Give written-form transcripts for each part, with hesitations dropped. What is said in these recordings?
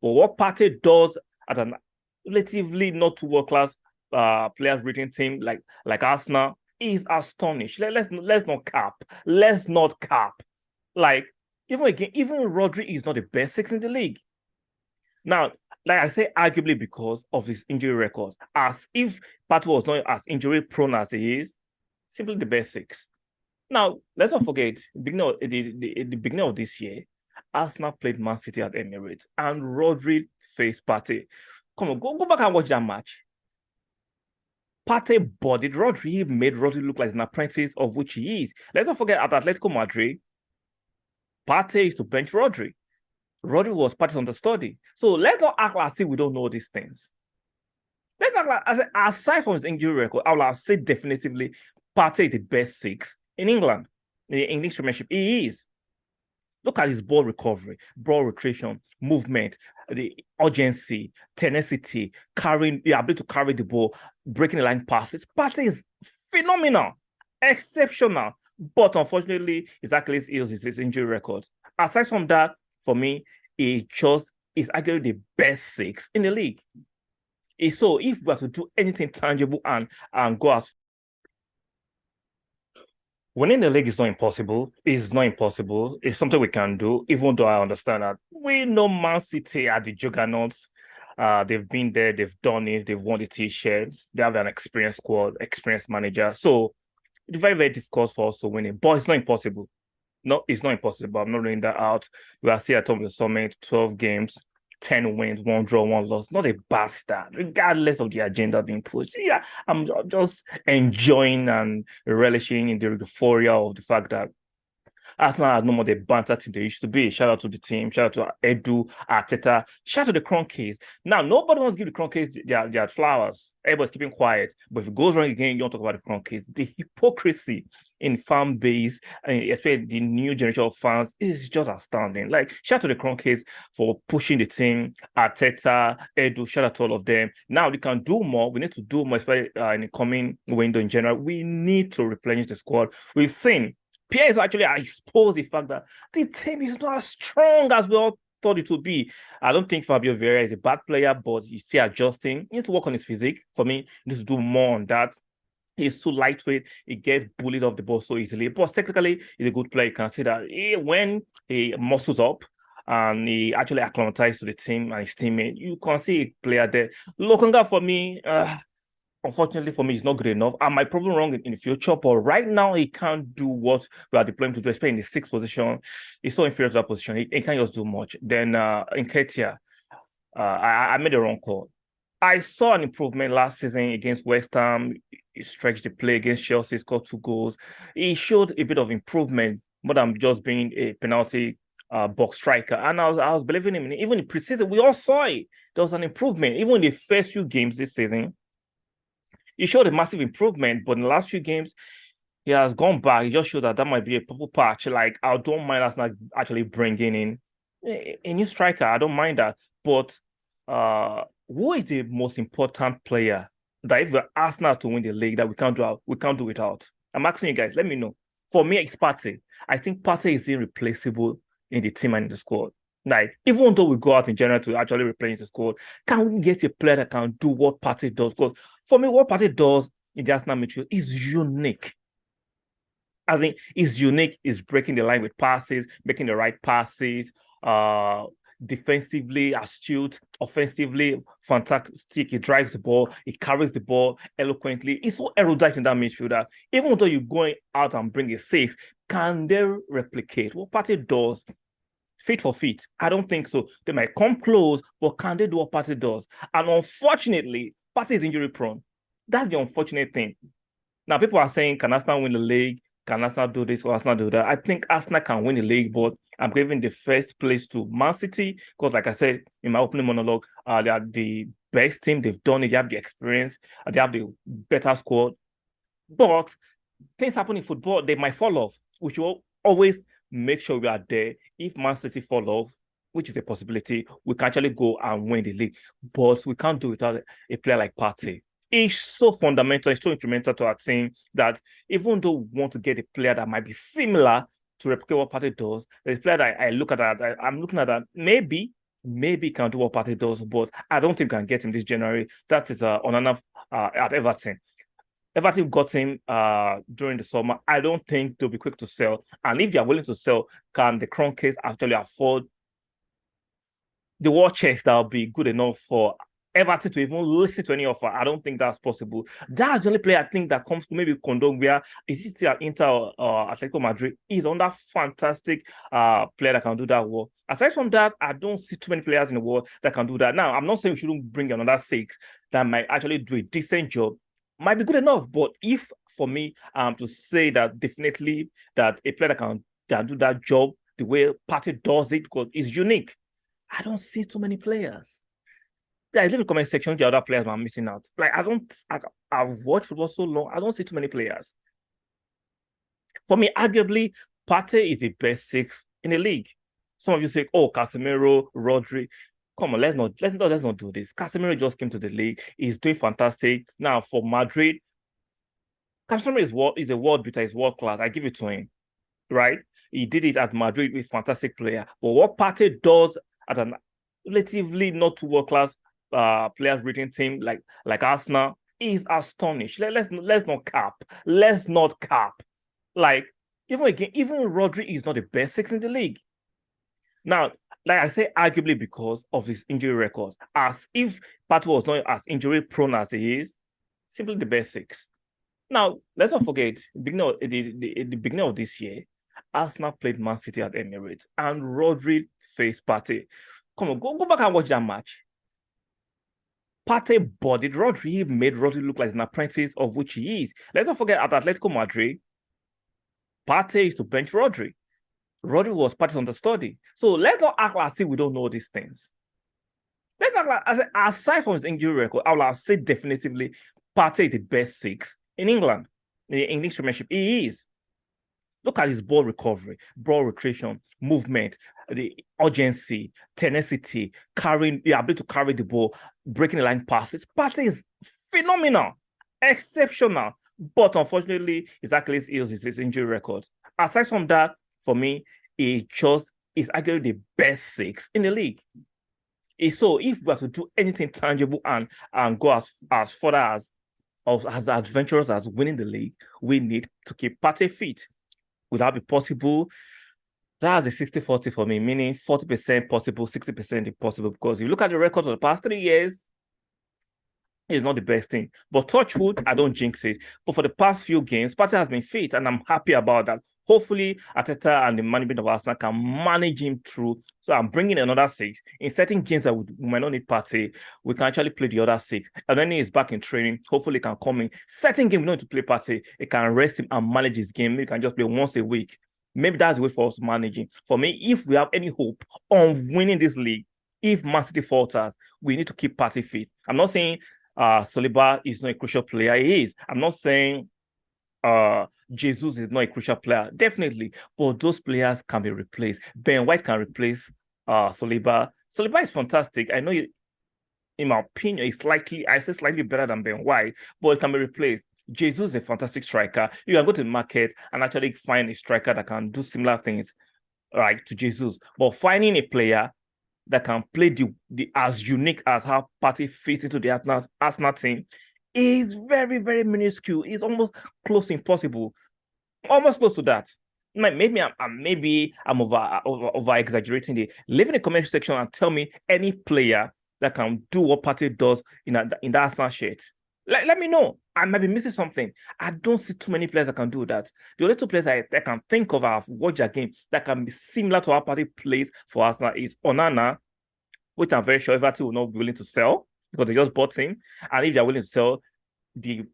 But what Partey does at an relatively not too world-class players rating team like Arsenal is astonished. Let's not cap. Let's not cap. Like even Rodri is not the best six in the league. Now, like I say, arguably because of his injury records, as if Partey was not as injury prone as he is, simply the best six. Now, let's not forget, the beginning of this year, Arsenal played Man City at Emirates, and Rodri faced Partey. Come on, go back and watch that match. Partey bodied Rodri. He made Rodri look like an apprentice of which he is. Let's not forget at Atletico Madrid, Partey is to bench Rodri. Rodri was Partey's understudy. So let's not act as if we don't know these things. Let's act like, aside from his injury record, I will have said definitively Partey is the best six in England, in the English Premiership. He is. Look at his ball recovery, ball rotation, movement, the urgency, tenacity, carrying the ability to carry the ball, breaking the line passes. Partey is phenomenal, exceptional. But unfortunately, his Achilles heel is his injury record. Aside from that, for me, he just is actually the best six in the league. So if we are to do anything tangible and go as winning the league is not impossible. It's not impossible. It's something we can do, even though I understand that we know Man City are the juggernauts. They've been there, they've done it, they've won the t-shirts, they have an experienced squad, experienced manager. So it's very, very difficult for us to win it, but it's not impossible. No, it's not impossible. I'm not ruling that out. We are still at top of the summit, 12 games, 10 wins, one draw, one loss. Not a bastard, regardless of the agenda being pushed. Yeah, I'm just enjoying and relishing in the euphoria of the fact that Arsenal are no more the banter team they used to be. Shout out to the team. Shout out to Edu, Arteta. Shout out to the Cronkies. Now, nobody wants to give the Cronkies their flowers. Everybody's keeping quiet. But if it goes wrong again, you don't talk about the Cronkies. The hypocrisy in fan base, especially the new generation of fans, is just astounding. Like, shout out to the Cronkies for pushing the team. Arteta, Edu, shout out to all of them. Now, we can do more. We need to do more, especially in the coming window in general. We need to replenish the squad. We've seen Pierre is actually exposed the fact that the team is not as strong as we all thought it would be. I don't think Fabio Vieira is a bad player, but he's still adjusting. He needs to work on his physique. For me, he needs to do more on that. He's too lightweight. He gets bullied off the ball so easily. But technically, he's a good player. You can see that when he muscles up and he actually acclimatized to the team and his teammate, you can see a player there. Lokonga, for me, unfortunately for me, it's not good enough. I might prove him wrong in the future, but right now he can't do what we are deploying to do, especially in the sixth position. He's so inferior to that position. He can't just do much. Then in Ketia, I made a wrong call. I saw an improvement last season against West Ham. He stretched the play against Chelsea, scored 2 goals. He showed a bit of improvement more than just being a penalty box striker. And I was believing him. Even in preseason, we all saw it. There was an improvement. Even in the first few games this season, he showed a massive improvement, but in the last few games, he has gone back. He just showed that might be a purple patch. Like, I don't mind us not actually bringing in a new striker. I don't mind that. But who is the most important player that if we ask now to win the league that we can't do without? I'm asking you guys, let me know. For me, it's Partey. I think Partey is irreplaceable in the team and in the squad. Like, even though we go out in general to actually replenish the squad, can we get a player that can do what Partey does? Because for me, what Partey does in the Arsenal midfield is unique. As in, is unique, is breaking the line with passes, making the right passes, defensively astute, offensively fantastic. He drives the ball, he carries the ball eloquently. He's so erudite in that midfielder. Even though you're going out and bring a six, can they replicate what Partey does feet for feet? I don't think so. They might come close, but can they do what Partey does? And unfortunately, Partey is injury prone. That's the unfortunate thing. Now, people are saying, can Arsenal win the league? Can Arsenal do this or Arsenal do that? I think Arsenal can win the league, but I'm giving the first place to Man City because, like I said in my opening monologue, they are the best team. They've done it. They have the experience. They have the better squad. But things happen in football. They might fall off, which will always make sure we are there. If Man City fall off, which is a possibility, we can actually go and win the league. But we can't do it without a player like Partey. He's so fundamental, he's so instrumental to our team that even though we want to get a player that might be similar to replicate what Partey does, there's a player that I look at that, I'm looking at that maybe maybe he can do what Partey does, but I don't think we can get him this January. That is on enough at Everton. Everton got him during the summer. I don't think they'll be quick to sell. And if they are willing to sell, can the Kroenkes actually afford the war chest that will be good enough for Everton to even listen to any offer? I don't think that's possible. That's the only player I think that comes to maybe Kondogbia. Is he still at Inter or Atletico Madrid? He's on that fantastic player that can do that work. Aside from that, I don't see too many players in the world that can do that. Now, I'm not saying we shouldn't bring another six that might actually do a decent job. Might be good enough, but if for me, to say that definitely that a player that do that job the way Partey does it, because it's unique. I don't see too many players. I live in the comment section, the other players are missing out. Like, I've watched football so long, I don't see too many players. For me, arguably, Partey is the best six in the league. Some of you say, oh, Casemiro, Rodri. Come on, let's not do this. Casemiro just came to the league. He's doing fantastic. Now, for Madrid, Casemiro is a world beater, he's world class. I give it to him, right? He did it at Madrid with fantastic player. But what Partey does at an relatively not too world class players rating team like Arsenal is astonished. Let's not cap. Let's not cap. Like even Rodri is not the best six in the league. Now, like I say, arguably because of his injury records, as if Partey was not as injury prone as he is, simply the best six. Now, let's not forget, the beginning of this year, Arsenal played Man City at Emirates, and Rodri faced Partey. Come on, go back and watch that match. Partey bodied Rodri. He made Rodri look like an apprentice, of which he is. Let's not forget, at Atletico Madrid, Partey used to bench Rodri. Rodri was Partey's understudy. So let's not act like we don't know these things. Let's act like, aside from his injury record, I will have said definitively Partey is the best six in England, in the English Premiership. He is. Look at his ball recovery, ball rotation, movement, the urgency, tenacity, carrying the ability to carry the ball, breaking the line passes. Partey is phenomenal, exceptional. But unfortunately, his Achilles heel is his injury record. Aside from that, for me, he just is actually the best six in the league. So if we are to do anything tangible and go as further as adventurous as winning the league, we need to keep Partey fit. Would that be possible? That's a 60-40 for me, meaning 40% possible, 60% impossible. Because if you look at the record of the past 3 years, it's not the best thing. But touch wood, I don't jinx it. But for the past few games, Partey has been fit, and I'm happy about that. Hopefully, Arteta and the management of Arsenal can manage him through. So I'm bringing another six. In certain games that we might not need Partey, we can actually play the other six. And then he's back in training. Hopefully, he can come in. Certain games we don't need to play Partey. He can rest him and manage his game. Maybe he can just play once a week. Maybe that's the way for us managing. For me, if we have any hope on winning this league, if Man City falters, we need to keep Partey fit. I'm not saying Saliba is not a crucial player. He is. I'm not saying Jesus is not a crucial player. Definitely. But those players can be replaced. Ben White can replace Saliba. Saliba is fantastic. I know, in my opinion, he's slightly better than Ben White, but it can be replaced. Jesus is a fantastic striker. You can go to the market and actually find a striker that can do similar things, right, to Jesus. But finding a player that can play the as unique as how Partey fits into the Arsenal team is very, very minuscule. It's almost close to impossible. Almost close to that. Maybe I'm over exaggerating. Leave in the comment section and tell me any player that can do what Partey does in the Arsenal shirt. Let me know. I might be missing something. I don't see too many players that can do that. The only two players I can think of, I've watched their game, that can be similar to how Partey plays for Arsenal is Onana, which I'm very sure Everton will not be willing to sell because they just bought him. And if they're willing to sell, the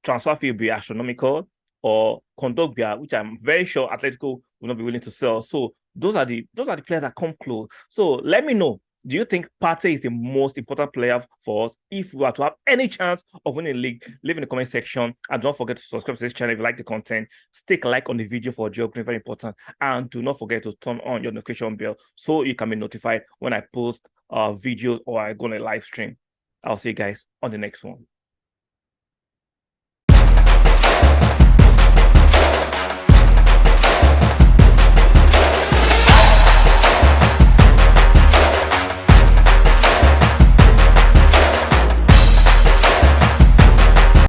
transfer fee will be astronomical, or Kondogbia, which I'm very sure Atletico will not be willing to sell. So those are the players that come close. So let me know. Do you think Partey is the most important player for us if we are to have any chance of winning the league? Leave in the comment section. And don't forget to subscribe to this channel if you like the content. Stick a like on the video for a job, very important. And do not forget to turn on your notification bell so you can be notified when I post videos or I go on a live stream. I'll see you guys on the next one.